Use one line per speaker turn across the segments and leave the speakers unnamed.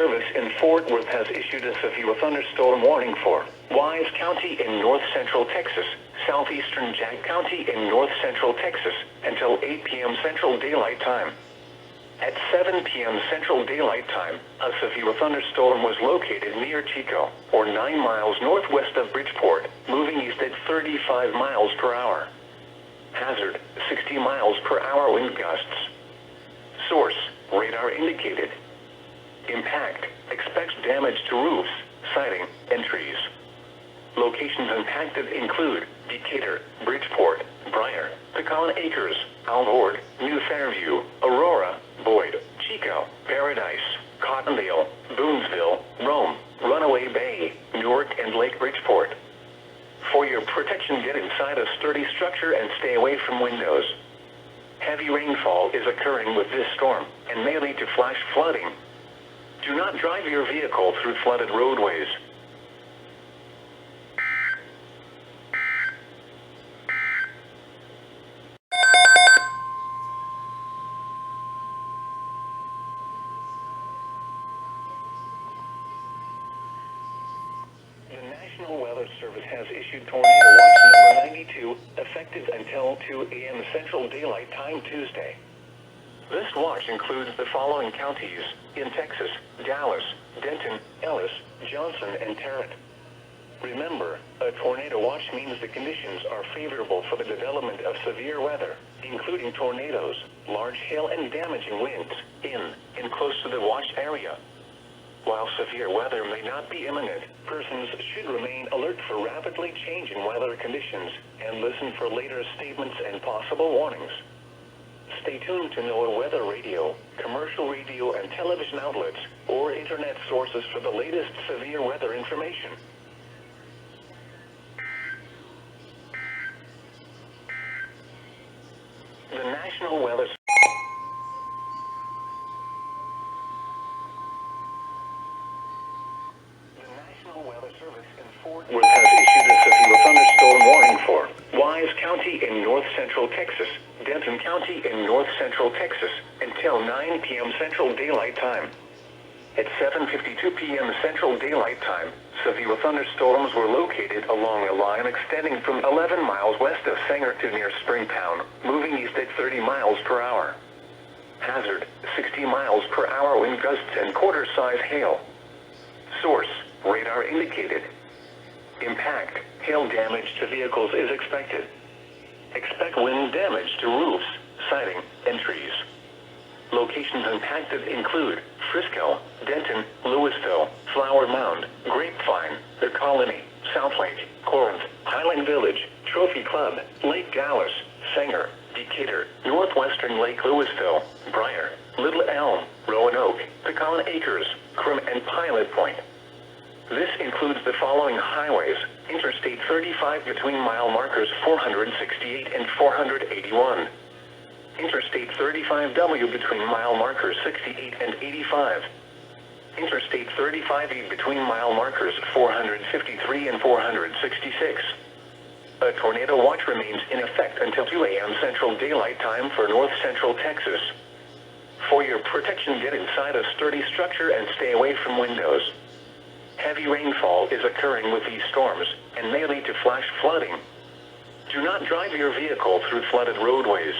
Service in Fort Worth has issued a severe thunderstorm warning for Wise County in north central Texas, southeastern Jack County in north central Texas, until 8 p.m. Central Daylight Time. At 7 p.m. Central Daylight Time, a severe thunderstorm was located near Chico, or 9 miles northwest of Bridgeport, moving east at 35 miles per hour. Hazard, 60 miles per hour wind gusts. Source, radar indicated. Impact, expects damage to roofs, siding, and trees. Locations impacted include Decatur, Bridgeport, Briar, Pecan Acres, Alvord, New Fairview, Aurora, Boyd, Chico, Paradise, Cottondale, Boonesville, Rome, Runaway Bay, Newark, and Lake Bridgeport. For your protection, get inside a sturdy structure and stay away from windows. Heavy rainfall is occurring with this storm and may lead to flash flooding. Do not drive your vehicle through flooded roadways. The National Weather Service has issued Tornado Watch number 92, effective until 2 a.m. Central Daylight Time Tuesday. This watch includes the following counties in Texas: Dallas, Denton, Ellis, Johnson, and Tarrant. Remember, a tornado watch means the conditions are favorable for the development of severe weather, including tornadoes, large hail, and damaging winds in and close to the watch area. While severe weather may not be imminent, persons should remain alert for rapidly changing weather conditions and listen for later statements and possible warnings. Stay tuned to NOAA weather radio, commercial radio and television outlets, or internet sources for the latest severe weather information. The National Weather Service in Fort Worth has issued a severe thunderstorm warning for Wise County in north central Texas, Denton County in north central Texas, until 9 p.m. Central Daylight Time. At 7:52 p.m. Central Daylight Time, severe thunderstorms were located along a line extending from 11 miles west of Sanger to near Springtown, moving east at 30 miles per hour. Hazard, 60 miles per hour wind gusts and quarter-size hail. Source, radar indicated. Impact, hail damage to vehicles is expected. Expect wind damage to roofs, siding, and trees. Locations impacted include Frisco, Denton, Louisville, Flower Mound, Grapevine, The Colony, Southlake, Corinth, Highland Village, Trophy Club, Lake Dallas, Sanger, Decatur, Northwestern Lake Louisville, Briar, Little Elm, Roanoke, Pecan Acres, Crum, and Pilot Point. This includes the following highways: Interstate 35 between mile markers 468 and 481. Interstate 35W between mile markers 68 and 85. Interstate 35E between mile markers 453 and 466. A tornado watch remains in effect until 2 a.m. Central Daylight Time for north central Texas. For your protection, get inside a sturdy structure and stay away from windows. Heavy rainfall is occurring with these storms and may lead to flash flooding. Do not drive your vehicle through flooded roadways.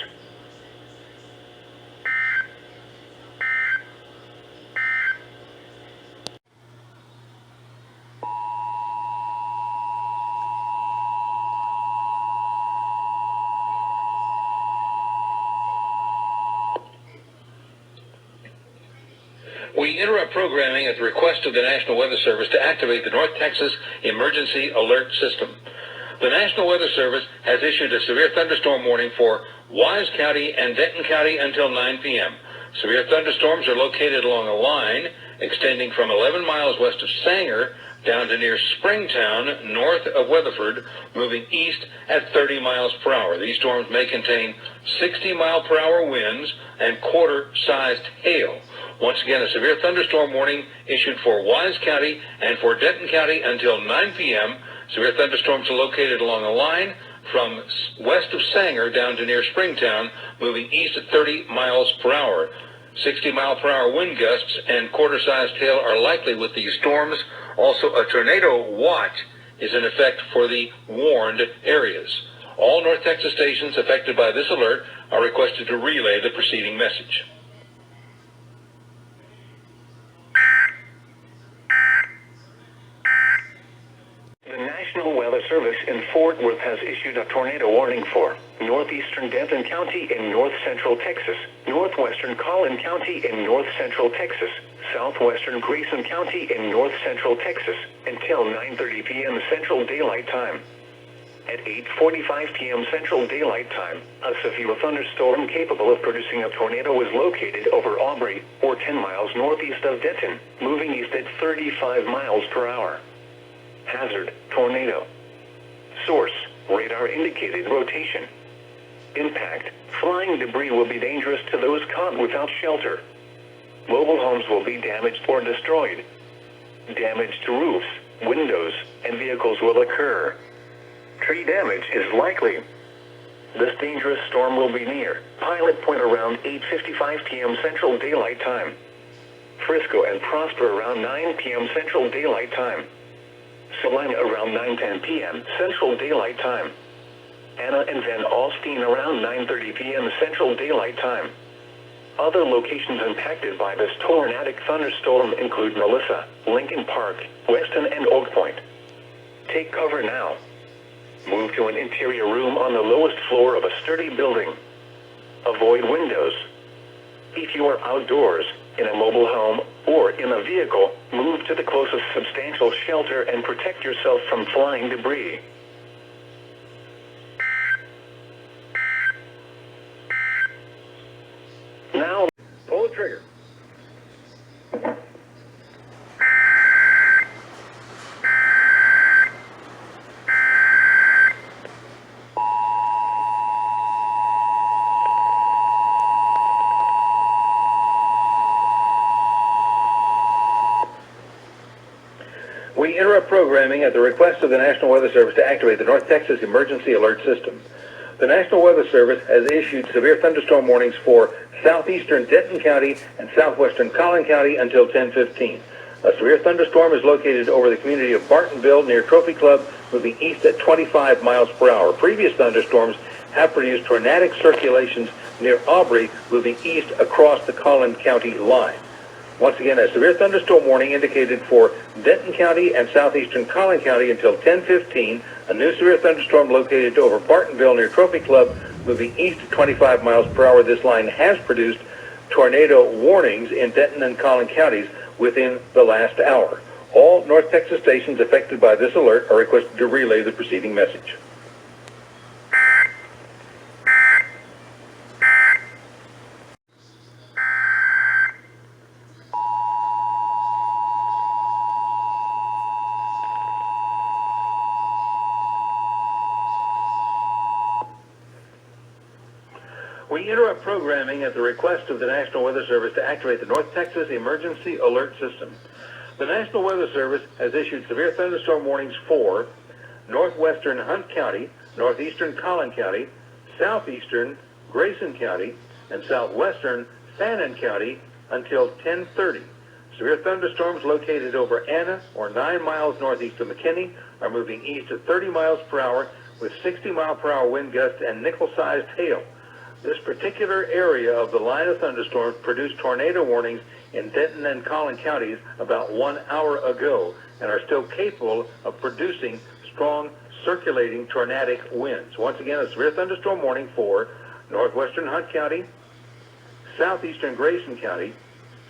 We interrupt programming at the request of the National Weather Service to activate the North Texas Emergency Alert System. The National Weather Service has issued a severe thunderstorm warning for Wise County and Denton County until 9 p.m. Severe thunderstorms are located along a line extending from 11 miles west of Sanger down to near Springtown, north of Weatherford, moving east at 30 miles per hour. These storms may contain 60-mile-per-hour winds and quarter-sized hail. Once again, a severe thunderstorm warning issued for Wise County and for Denton County until 9 p.m. Severe thunderstorms are located along a line from west of Sanger down to near Springtown, moving east at 30 miles per hour. 60-mile-per-hour wind gusts and quarter-sized hail are likely with these storms. Also, a tornado watch is in effect for the warned areas. All North Texas stations affected by this alert are requested to relay the preceding message.
The National Weather Service in Fort Worth has issued a tornado warning for northeastern Denton County in north central Texas, northwestern Collin County in north central Texas, southwestern Grayson County in north central Texas until 9:30 p.m. Central Daylight Time. At 8:45 p.m. Central Daylight Time, a severe thunderstorm capable of producing a tornado was located over Aubrey, or 10 miles northeast of Denton, moving east at 35 miles per hour. Hazard, tornado. Source, radar indicated rotation. Impact, flying debris will be dangerous to those caught without shelter. Mobile homes will be damaged or destroyed. Damage to roofs, windows, and vehicles will occur. Tree damage is likely. This dangerous storm will be near Pilot Point around 8:55 p.m. Central Daylight Time. Frisco and Prosper around 9 p.m. Central Daylight Time. Salina around 9:10 p.m. Central Daylight Time. Anna and Van Alstyne around 9:30 p.m. Central Daylight Time. Other locations impacted by this tornadic thunderstorm include Melissa, Lincoln Park, Weston, and Oak Point. Take cover now. Move to an interior room on the lowest floor of a sturdy building. Avoid windows. If you are outdoors, in a mobile home, or in a vehicle, move to the closest substantial shelter and protect yourself from flying debris. Now, pull the trigger.
We interrupt programming at the request of the National Weather Service to activate the North Texas Emergency Alert System. The National Weather Service has issued severe thunderstorm warnings for southeastern Denton County and southwestern Collin County until 10:15. A severe thunderstorm is located over the community of Bartonville near Trophy Club, moving east at 25 miles per hour. Previous thunderstorms have produced tornadic circulations near Aubrey, moving east across the Collin County line. Once again, a severe thunderstorm warning indicated for Denton County and southeastern Collin County until 10:15. A new severe thunderstorm located over Bartonville near Trophy Club, moving east at 25 miles per hour. This line has produced tornado warnings in Denton and Collin counties within the last hour. All North Texas stations affected by this alert are requested to relay the preceding message. We interrupt programming at the request of the National Weather Service to activate the North Texas Emergency Alert System. The National Weather Service has issued severe thunderstorm warnings for northwestern Hunt County, northeastern Collin County, southeastern Grayson County, and southwestern Fannin County until 10:30. Severe thunderstorms located over Anna, or 9 miles northeast of McKinney, are moving east at 30 miles per hour with 60-mile-per-hour wind gusts and nickel-sized hail. This particular area of the line of thunderstorms produced tornado warnings in Denton and Collin counties about 1 hour ago and are still capable of producing strong circulating tornadic winds. Once again, a severe thunderstorm warning for northwestern Hunt County, southeastern Grayson County,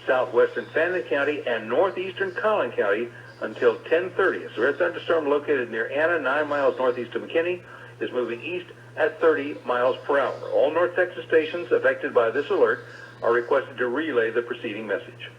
southwestern Fannin County, and northeastern Collin County until 10:30. A severe thunderstorm located near Anna, 9 miles northeast of McKinney, is moving east at 30 miles per hour. All North Texas stations affected by this alert are requested to relay the preceding message.